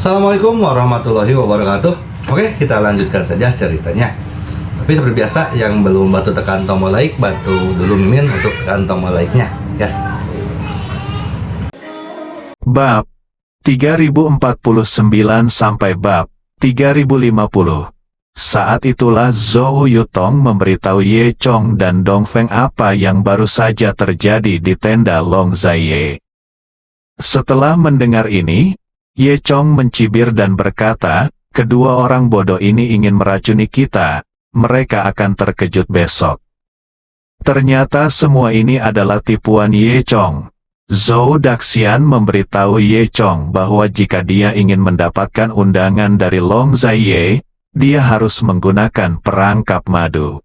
Assalamualaikum warahmatullahi wabarakatuh. Oke, kita lanjutkan saja ceritanya. Tapi seperti biasa, yang belum bantu tekan tombol like, bantu dulu Mimin untuk tekan tombol like-nya. Yes. Bab 3049 sampai bab 3050. Saat itulah Zhou Yutong memberitahu Ye Chong dan Dong Feng apa yang baru saja terjadi di tenda Long Zaiye. Setelah mendengar ini, Ye Chong mencibir dan berkata, "Kedua orang bodoh ini ingin meracuni kita, mereka akan terkejut besok." Ternyata semua ini adalah tipuan Ye Chong. Zhou Daxian memberitahu Ye Chong bahwa jika dia ingin mendapatkan undangan dari Long Zaiye, dia harus menggunakan perangkap madu.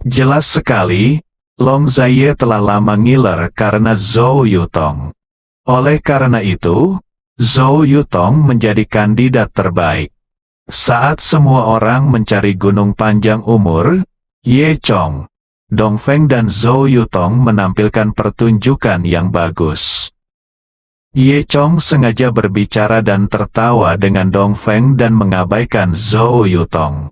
Jelas sekali, Long Zaiye telah lama ngiler karena Zhou Yutong. Oleh karena itu, Zhou Yutong menjadi kandidat terbaik. Saat semua orang mencari gunung panjang umur, Ye Chong, Dong Feng dan Zhou Yutong menampilkan pertunjukan yang bagus. Ye Chong sengaja berbicara dan tertawa dengan Dong Feng dan mengabaikan Zhou Yutong.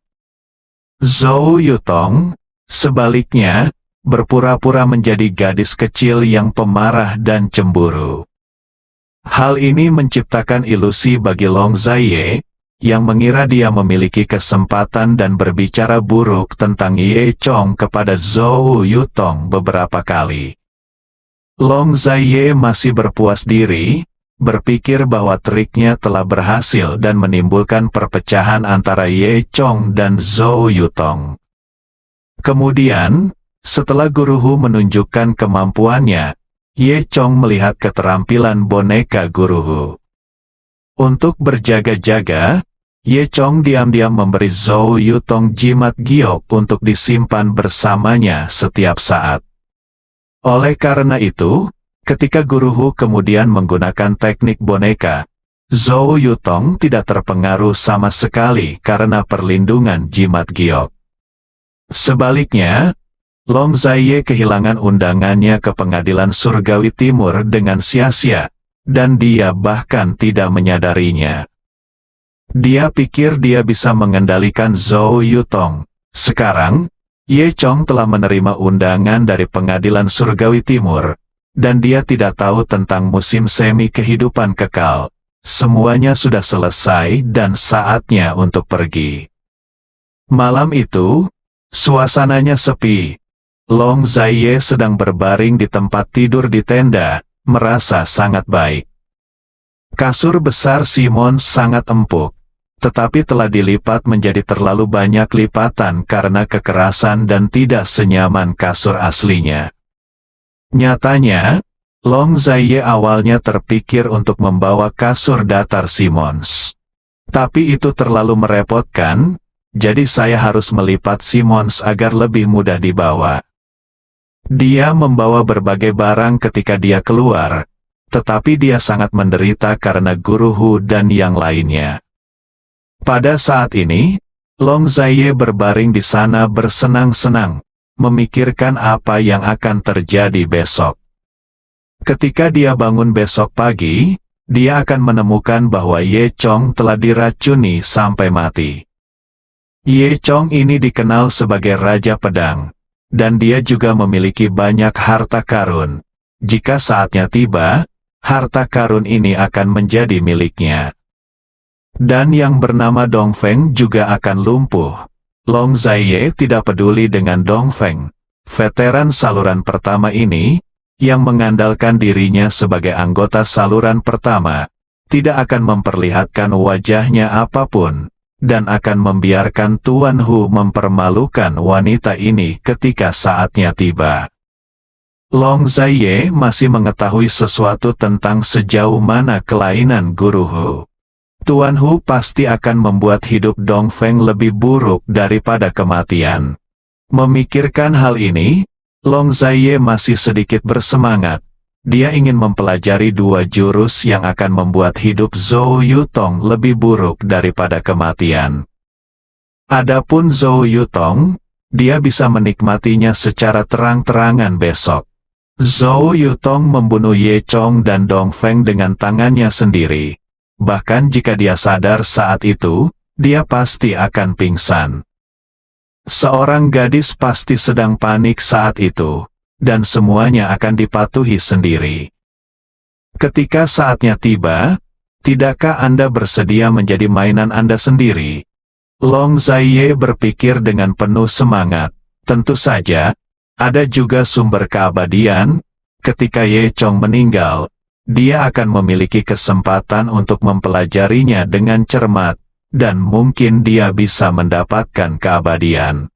Zhou Yutong, sebaliknya, berpura-pura menjadi gadis kecil yang pemarah dan cemburu. Hal ini menciptakan ilusi bagi Long Zaiye, yang mengira dia memiliki kesempatan dan berbicara buruk tentang Ye Chong kepada Zhou Yutong beberapa kali. Long Zaiye masih berpuas diri, berpikir bahwa triknya telah berhasil dan menimbulkan perpecahan antara Ye Chong dan Zhou Yutong. Kemudian, setelah Guru Hu menunjukkan kemampuannya, Ye Chong melihat keterampilan boneka Guru Hu. Untuk berjaga-jaga, Ye Chong diam-diam memberi Zhou Yutong jimat giok untuk disimpan bersamanya setiap saat. Oleh karena itu, ketika Guru Hu kemudian menggunakan teknik boneka, Zhou Yutong tidak terpengaruh sama sekali karena perlindungan jimat giok. Sebaliknya, Long Zaiye kehilangan undangannya ke pengadilan surgawi timur dengan sia-sia, dan dia bahkan tidak menyadarinya. Dia pikir dia bisa mengendalikan Zhou Yutong. Sekarang, Ye Chong telah menerima undangan dari pengadilan surgawi timur, dan dia tidak tahu tentang musim semi kehidupan kekal. Semuanya sudah selesai dan saatnya untuk pergi. Malam itu, suasananya sepi. Long Zaiye sedang berbaring di tempat tidur di tenda, merasa sangat baik. Kasur besar Simon sangat empuk, tetapi telah dilipat menjadi terlalu banyak lipatan karena kekerasan dan tidak senyaman kasur aslinya. Nyatanya, Long Zaiye awalnya terpikir untuk membawa kasur datar Simons. Tapi itu terlalu merepotkan, jadi saya harus melipat Simons agar lebih mudah dibawa. Dia membawa berbagai barang ketika dia keluar, tetapi dia sangat menderita karena Guru Hu dan yang lainnya. Pada saat ini, Long Zaiye berbaring di sana bersenang-senang, memikirkan apa yang akan terjadi besok. Ketika dia bangun besok pagi, dia akan menemukan bahwa Ye Chong telah diracuni sampai mati. Ye Chong ini dikenal sebagai Raja Pedang, dan dia juga memiliki banyak harta karun. Jika saatnya tiba, harta karun ini akan menjadi miliknya. Dan yang bernama Dong Feng juga akan lumpuh. Long Zaiye tidak peduli dengan Dong Feng, veteran saluran pertama ini, yang mengandalkan dirinya sebagai anggota saluran pertama, tidak akan memperlihatkan wajahnya apapun, dan akan membiarkan Tuan Hu mempermalukan wanita ini ketika saatnya tiba. Long Zaiye masih mengetahui sesuatu tentang sejauh mana kelainan Guru Hu. Tuan Hu pasti akan membuat hidup Dong Feng lebih buruk daripada kematian. Memikirkan hal ini, Long Zaiye masih sedikit bersemangat. Dia ingin mempelajari dua jurus yang akan membuat hidup Zhou Yutong lebih buruk daripada kematian. Adapun Zhou Yutong, dia bisa menikmatinya secara terang-terangan besok. Zhou Yutong membunuh Ye Chong dan Dong Feng dengan tangannya sendiri. bahkan jika dia sadar saat itu, dia pasti akan pingsan. Seorang gadis pasti sedang panik saat itu, dan semuanya akan dipatuhi sendiri. Ketika saatnya tiba, tidakkah Anda bersedia menjadi mainan Anda sendiri? Long Zaiye berpikir dengan penuh semangat. Tentu saja, ada juga sumber keabadian. Ketika Ye Chong meninggal, dia akan memiliki kesempatan untuk mempelajarinya dengan cermat, dan mungkin dia bisa mendapatkan keabadian.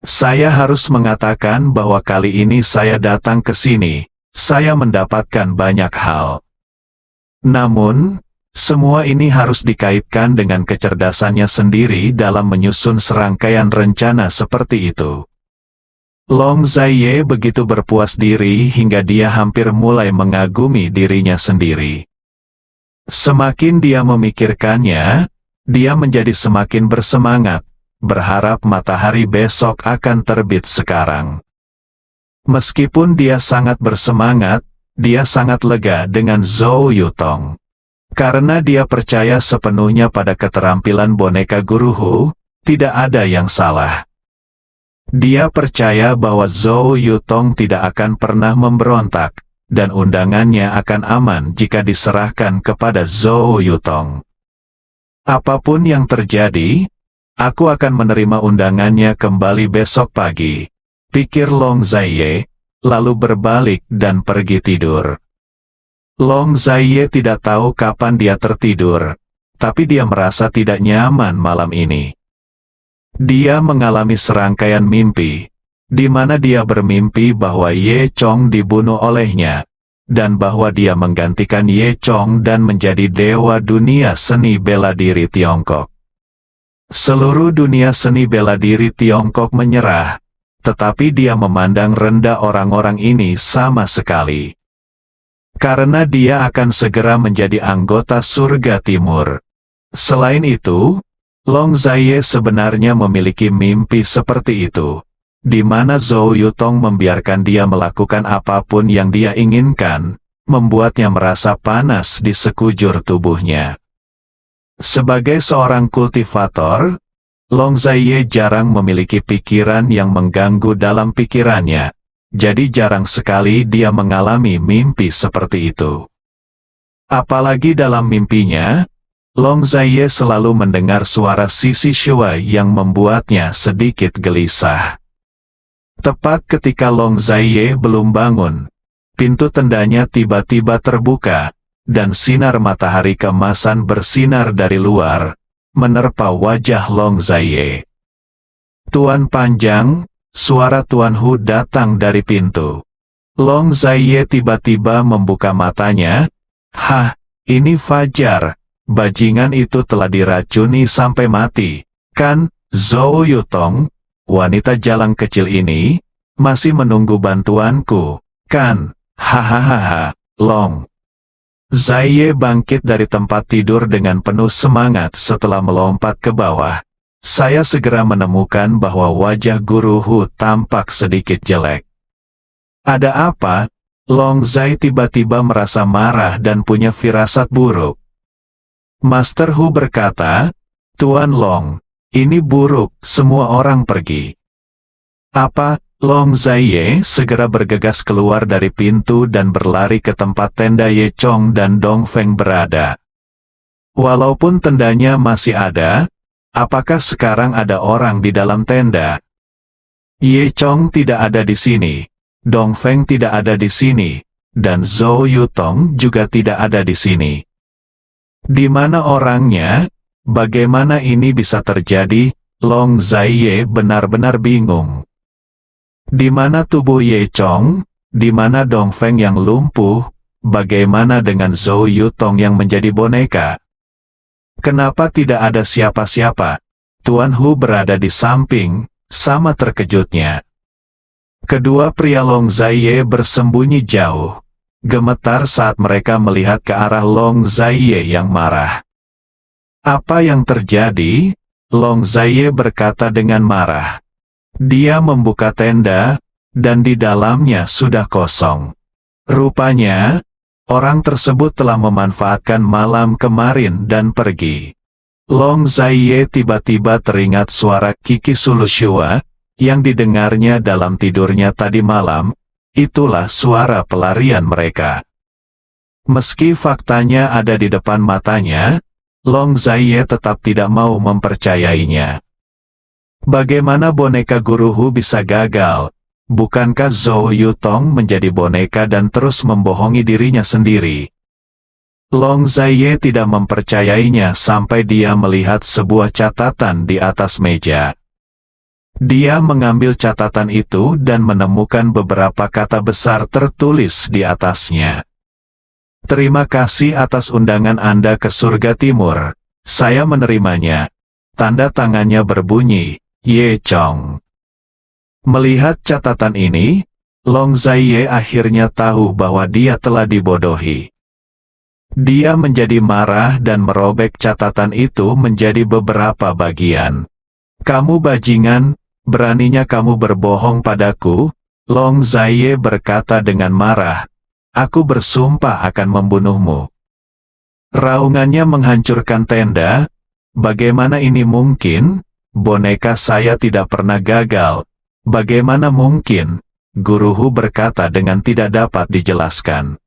Saya harus mengatakan bahwa kali ini saya datang ke sini, saya mendapatkan banyak hal. Namun, semua ini harus dikaitkan dengan kecerdasannya sendiri dalam menyusun serangkaian rencana seperti itu. Long Zaiye begitu berpuas diri hingga dia hampir mulai mengagumi dirinya sendiri. Semakin dia memikirkannya, dia menjadi semakin bersemangat, berharap matahari besok akan terbit sekarang. Meskipun dia sangat bersemangat, dia sangat lega dengan Zhou Yutong. Karena dia percaya sepenuhnya pada keterampilan boneka Guru Hu, tidak ada yang salah. Dia percaya bahwa Zhou Yutong tidak akan pernah memberontak, dan undangannya akan aman jika diserahkan kepada Zhou Yutong. Apapun yang terjadi, aku akan menerima undangannya kembali besok pagi, pikir Long Zaiye, lalu berbalik dan pergi tidur. Long Zaiye tidak tahu kapan dia tertidur, tapi dia merasa tidak nyaman malam ini. Dia mengalami serangkaian mimpi, di mana dia bermimpi bahwa Ye Chong dibunuh olehnya, dan bahwa dia menggantikan Ye Chong dan menjadi dewa dunia seni bela diri Tiongkok. Seluruh dunia seni bela diri Tiongkok menyerah, tetapi dia memandang rendah orang-orang ini sama sekali. Karena dia akan segera menjadi anggota surga timur. Selain itu, Long Zaiye sebenarnya memiliki mimpi seperti itu, di mana Zhou Yutong membiarkan dia melakukan apapun yang dia inginkan, membuatnya merasa panas di sekujur tubuhnya. Sebagai seorang kultivator, Long Zaiye jarang memiliki pikiran yang mengganggu dalam pikirannya, jadi jarang sekali dia mengalami mimpi seperti itu. Apalagi dalam mimpinya, Long Zaiye selalu mendengar suara Sisi Shuai yang membuatnya sedikit gelisah. Tepat ketika Long Zaiye belum bangun, pintu tendanya tiba-tiba terbuka, dan sinar matahari keemasan bersinar dari luar, menerpa wajah Long Zaiye. Tuan Panjang, suara Tuan Hu datang dari pintu. Long Zaiye tiba-tiba membuka matanya. Hah, ini Fajar. Bajingan itu telah diracuni sampai mati, kan? Zhou Yutong, wanita jalang kecil ini, masih menunggu bantuanku, kan? Hahaha, Long Zaiye bangkit dari tempat tidur dengan penuh semangat setelah melompat ke bawah. Saya segera menemukan bahwa wajah Guru Hu tampak sedikit jelek. Ada apa? Long Zai tiba-tiba merasa marah dan punya firasat buruk. Master Hu berkata, Tuan Long, ini buruk, semua orang pergi. Apa? Long Zaiye segera bergegas keluar dari pintu dan berlari ke tempat tenda Ye Chong dan Dong Feng berada. Walaupun tendanya masih ada, apakah sekarang ada orang di dalam tenda? Ye Chong tidak ada di sini, Dong Feng tidak ada di sini, dan Zhou Yutong juga tidak ada di sini. Di mana orangnya? Bagaimana ini bisa terjadi? Long Zaiye benar-benar bingung. Di mana tubuh Ye Chong? Di mana Dong Feng yang lumpuh? Bagaimana dengan Zhou Yutong yang menjadi boneka? Kenapa tidak ada siapa-siapa? Tuan Hu berada di samping, sama terkejutnya. Kedua pria Long Zaiye bersembunyi jauh. Gemetar saat mereka melihat ke arah Long Zaiye yang marah. Apa yang terjadi? Long Zaiye berkata dengan marah. Dia membuka tenda, dan di dalamnya sudah kosong. Rupanya, Orang tersebut telah memanfaatkan malam kemarin dan pergi. Long Zaiye tiba-tiba teringat suara Kiki Sulushua, yang didengarnya dalam tidurnya tadi malam. Itulah suara pelarian mereka. Meski faktanya ada di depan matanya, Long Zaiye tetap tidak mau mempercayainya. Bagaimana boneka Guruhu bisa gagal? Bukankah Zhou Yutong menjadi boneka dan terus membohongi dirinya sendiri? Long Zaiye tidak mempercayainya sampai dia melihat sebuah catatan di atas meja. Dia mengambil catatan itu dan menemukan beberapa kata besar tertulis di atasnya. Terima kasih atas undangan Anda ke surga timur. Saya menerimanya. Tanda tangannya berbunyi, Ye Chong. Melihat catatan ini, Long Zaiye akhirnya tahu bahwa dia telah dibodohi. Dia menjadi marah dan merobek catatan itu menjadi beberapa bagian. Kamu bajingan, beraninya kamu berbohong padaku, Long Zaiye berkata dengan marah. Aku bersumpah akan membunuhmu. Raungannya menghancurkan tenda. Bagaimana ini mungkin? Boneka saya tidak pernah gagal. Bagaimana mungkin? Guruhu berkata dengan tidak dapat dijelaskan.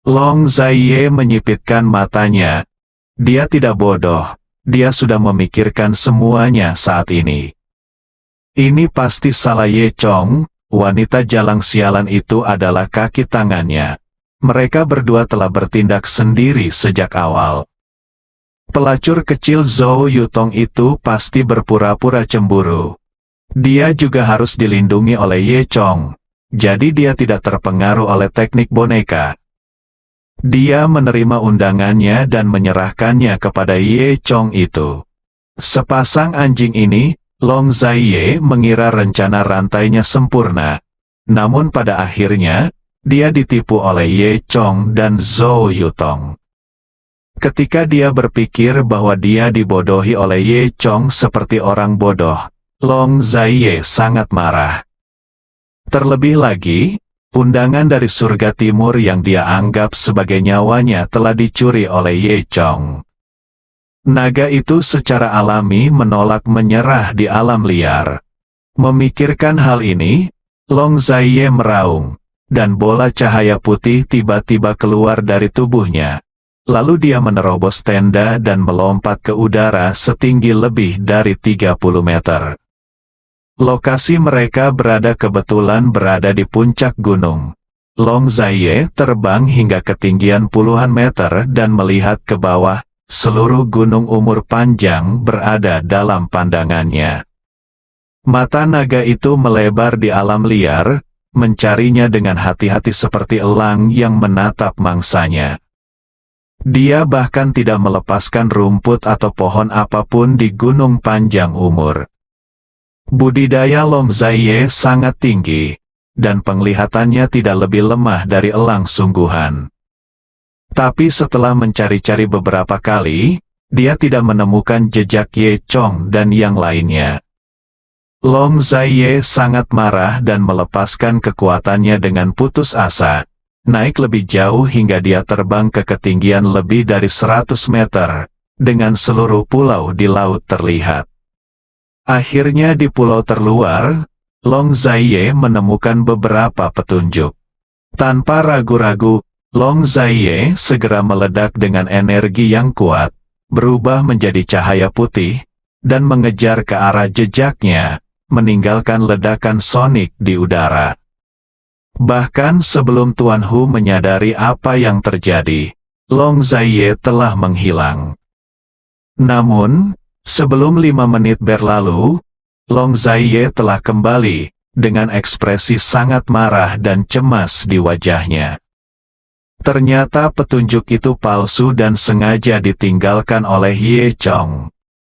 Long Zaiye menyipitkan matanya. Dia tidak bodoh. Dia sudah memikirkan semuanya saat ini. Ini pasti salah Ye Chong. Wanita jalang sialan itu adalah kaki tangannya. Mereka berdua telah bertindak sendiri sejak awal. Pelacur kecil Zhou Yutong itu pasti berpura-pura cemburu. Dia juga harus dilindungi oleh Ye Chong. Jadi dia tidak terpengaruh oleh teknik boneka. Dia menerima undangannya dan menyerahkannya kepada Ye Chong itu. Sepasang anjing ini, Long Zaiye mengira rencana rantainya sempurna. Namun pada akhirnya, dia ditipu oleh Ye Chong dan Zhou Yutong. Ketika dia berpikir bahwa dia dibodohi oleh Ye Chong seperti orang bodoh, Long Zaiye sangat marah. Terlebih lagi, undangan dari surga timur yang dia anggap sebagai nyawanya telah dicuri oleh Ye Chong. Naga itu secara alami menolak menyerah di alam liar. Memikirkan hal ini, Long Zaiye meraung, dan bola cahaya putih tiba-tiba keluar dari tubuhnya. Lalu dia menerobos tenda dan melompat ke udara setinggi lebih dari 30 meter. Lokasi mereka kebetulan berada di puncak gunung. Long Zaiye terbang hingga ketinggian puluhan meter dan melihat ke bawah. Seluruh gunung umur panjang berada dalam pandangannya. Mata naga itu melebar di alam liar, mencarinya dengan hati-hati seperti elang yang menatap mangsanya. Dia bahkan tidak melepaskan rumput atau pohon apapun di gunung panjang umur. Budidaya Long Zaiye sangat tinggi, dan penglihatannya tidak lebih lemah dari elang sungguhan. Tapi setelah mencari-cari beberapa kali, dia tidak menemukan jejak Ye Chong dan yang lainnya. Long Zaiye sangat marah dan melepaskan kekuatannya dengan putus asa, naik lebih jauh hingga dia terbang ke ketinggian lebih dari 100 meter, dengan seluruh pulau di laut terlihat. Akhirnya di pulau terluar, Long Zaiye menemukan beberapa petunjuk. Tanpa ragu-ragu, Long Zaiye segera meledak dengan energi yang kuat, berubah menjadi cahaya putih, dan mengejar ke arah jejaknya, meninggalkan ledakan sonik di udara. Bahkan sebelum Tuan Hu menyadari apa yang terjadi, Long Zaiye telah menghilang. Namun, sebelum 5 menit berlalu, Long Zaiye telah kembali, dengan ekspresi sangat marah dan cemas di wajahnya. Ternyata petunjuk itu palsu dan sengaja ditinggalkan oleh Ye Chong.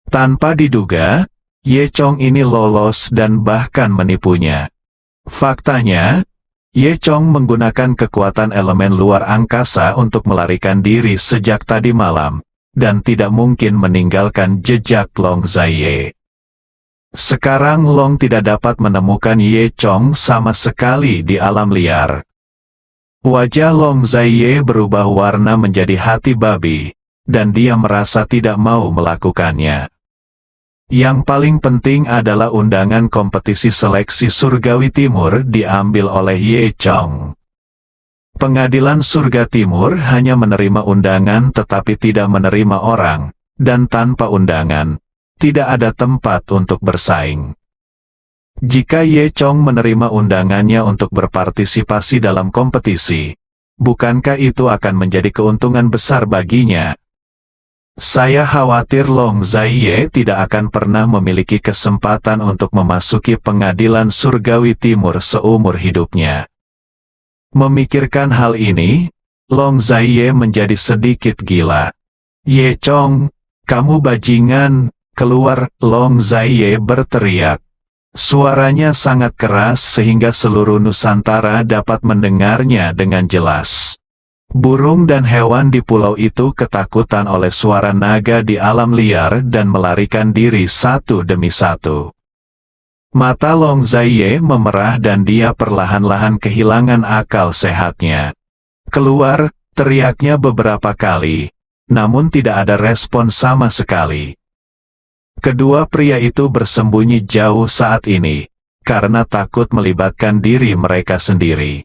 Tanpa diduga, Ye Chong ini lolos dan bahkan menipunya. Faktanya, Ye Chong menggunakan kekuatan elemen luar angkasa untuk melarikan diri sejak tadi malam, dan tidak mungkin meninggalkan jejak Long Zaiye. Sekarang Long tidak dapat menemukan Ye Chong sama sekali di alam liar. Wajah Long Zaiye berubah warna menjadi hati babi, dan dia merasa tidak mau melakukannya. Yang paling penting adalah undangan kompetisi seleksi Surgawi Timur diambil oleh Ye Chong. Pengadilan Surga Timur hanya menerima undangan tetapi tidak menerima orang, dan tanpa undangan, tidak ada tempat untuk bersaing. Jika Ye Chong menerima undangannya untuk berpartisipasi dalam kompetisi, bukankah itu akan menjadi keuntungan besar baginya? Saya khawatir Long Zaiye tidak akan pernah memiliki kesempatan untuk memasuki pengadilan Surgawi Timur seumur hidupnya. Memikirkan hal ini, Long Zaiye menjadi sedikit gila. Ye Chong, kamu bajingan, keluar! Long Zaiye berteriak. Suaranya sangat keras sehingga seluruh Nusantara dapat mendengarnya dengan jelas. Burung dan hewan di pulau itu ketakutan oleh suara naga di alam liar dan melarikan diri satu demi satu. Mata Long Zaiye memerah dan dia perlahan-lahan kehilangan akal sehatnya. Keluar, teriaknya beberapa kali, namun tidak ada respon sama sekali. Kedua pria itu bersembunyi jauh saat ini, karena takut melibatkan diri mereka sendiri.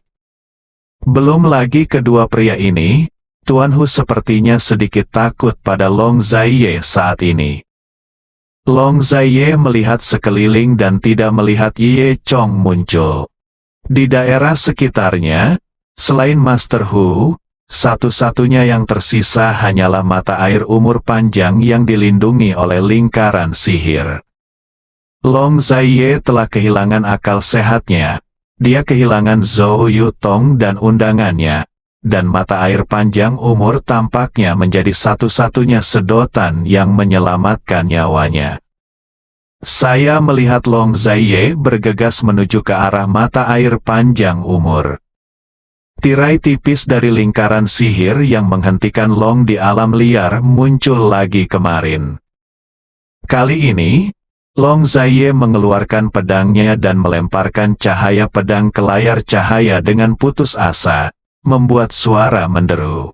Belum lagi kedua pria ini, Tuan Hu sepertinya sedikit takut pada Long Zaiye saat ini. Long Zaiye melihat sekeliling dan tidak melihat Ye Chong muncul. Di daerah sekitarnya, selain Master Hu, satu-satunya yang tersisa hanyalah mata air umur panjang yang dilindungi oleh lingkaran sihir. Long Zaiye telah kehilangan akal sehatnya. Dia kehilangan Zhou Yutong dan undangannya, dan mata air panjang umur tampaknya menjadi satu-satunya sedotan yang menyelamatkan nyawanya. Saya melihat Long Zaiye bergegas menuju ke arah mata air panjang umur. Tirai tipis dari lingkaran sihir yang menghentikan Long di alam liar muncul lagi kemarin. Kali ini, Long Zaiye mengeluarkan pedangnya dan melemparkan cahaya pedang ke layar cahaya dengan putus asa, membuat suara menderu.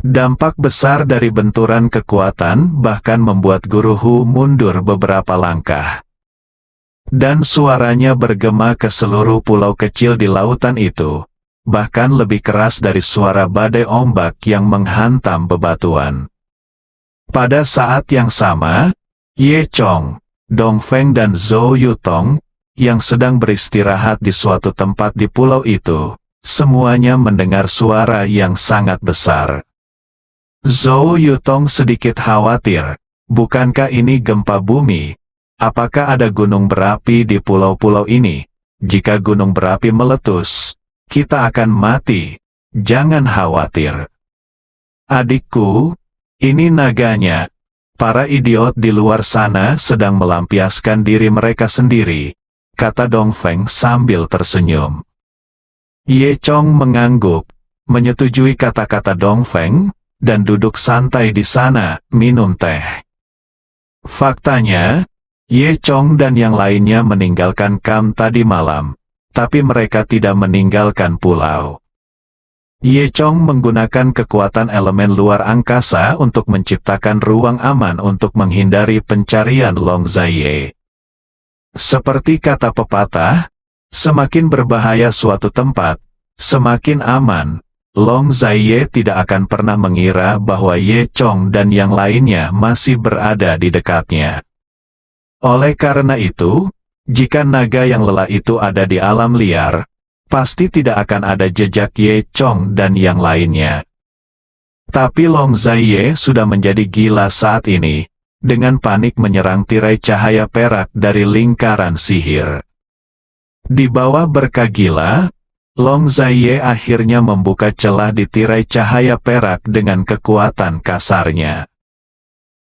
Dampak besar dari benturan kekuatan bahkan membuat Guru Hu mundur beberapa langkah. Dan suaranya bergema ke seluruh pulau kecil di lautan itu, bahkan lebih keras dari suara badai ombak yang menghantam bebatuan. Pada saat yang sama, Ye Chong, Dong Feng dan Zhou Yutong, yang sedang beristirahat di suatu tempat di pulau itu, semuanya mendengar suara yang sangat besar. Zhou Yutong sedikit khawatir, bukankah ini gempa bumi? Apakah ada gunung berapi di pulau-pulau ini? Jika gunung berapi meletus, kita akan mati. Jangan khawatir. Adikku, ini naganya. Para idiot di luar sana sedang melampiaskan diri mereka sendiri, kata Dong Feng sambil tersenyum. Ye Chong mengangguk, menyetujui kata-kata Dong Feng, dan duduk santai di sana, minum teh. Faktanya, Ye Chong dan yang lainnya meninggalkan kamp tadi malam, tapi mereka tidak meninggalkan pulau. Ye Chong menggunakan kekuatan elemen luar angkasa untuk menciptakan ruang aman untuk menghindari pencarian Long Zaiye. Seperti kata pepatah, semakin berbahaya suatu tempat, semakin aman. Long Zaiye tidak akan pernah mengira bahwa Ye Chong dan yang lainnya masih berada di dekatnya. Oleh karena itu, jika naga yang lelah itu ada di alam liar, pasti tidak akan ada jejak Ye Chong dan yang lainnya. Tapi Long Zaiye sudah menjadi gila saat ini, dengan panik menyerang tirai cahaya perak dari lingkaran sihir. Di bawah berkah gila, Long Zaiye akhirnya membuka celah di tirai cahaya perak dengan kekuatan kasarnya.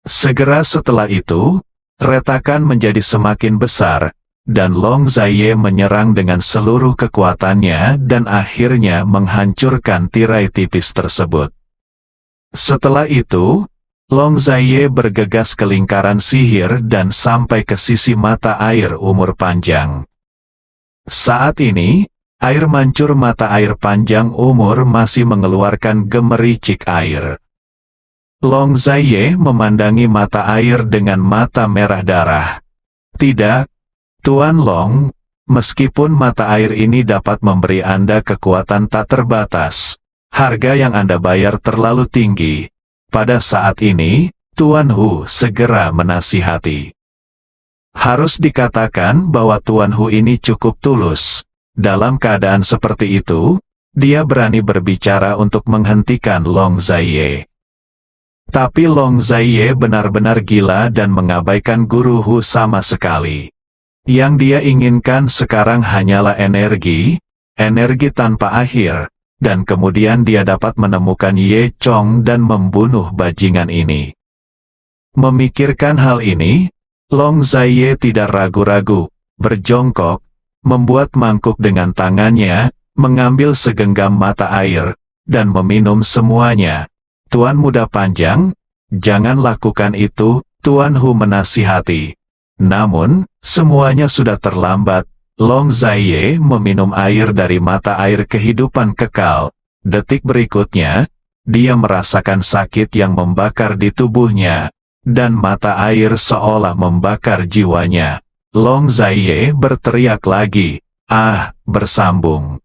Segera setelah itu, retakan menjadi semakin besar, dan Long Zaiye menyerang dengan seluruh kekuatannya dan akhirnya menghancurkan tirai tipis tersebut. Setelah itu, Long Zaiye bergegas ke lingkaran sihir dan sampai ke sisi mata air umur panjang. Saat ini, Air mancur mata air panjang umur masih mengeluarkan gemericik air. Long Zaiye memandangi mata air dengan mata merah darah. Tidak, Tuan Long, meskipun mata air ini dapat memberi Anda kekuatan tak terbatas, harga yang Anda bayar terlalu tinggi. Pada saat ini, Tuan Hu segera menasihati. Harus dikatakan bahwa Tuan Hu ini cukup tulus. Dalam keadaan seperti itu, dia berani berbicara untuk menghentikan Long Zaiye. Tapi Long Zaiye benar-benar gila dan mengabaikan Guru Hu sama sekali. Yang dia inginkan sekarang hanyalah energi tanpa akhir, dan kemudian dia dapat menemukan Ye Chong dan membunuh bajingan ini. Memikirkan hal ini, Long Zaiye tidak ragu-ragu, berjongkok, membuat mangkuk dengan tangannya, mengambil segenggam mata air, dan meminum semuanya. Tuan Muda Panjang, jangan lakukan itu, Tuan Hu menasihati. Namun, semuanya sudah terlambat. Long Zaiye meminum air dari mata air kehidupan kekal. Detik berikutnya, dia merasakan sakit yang membakar di tubuhnya, dan mata air seolah membakar jiwanya. Long Zaiye berteriak lagi, bersambung.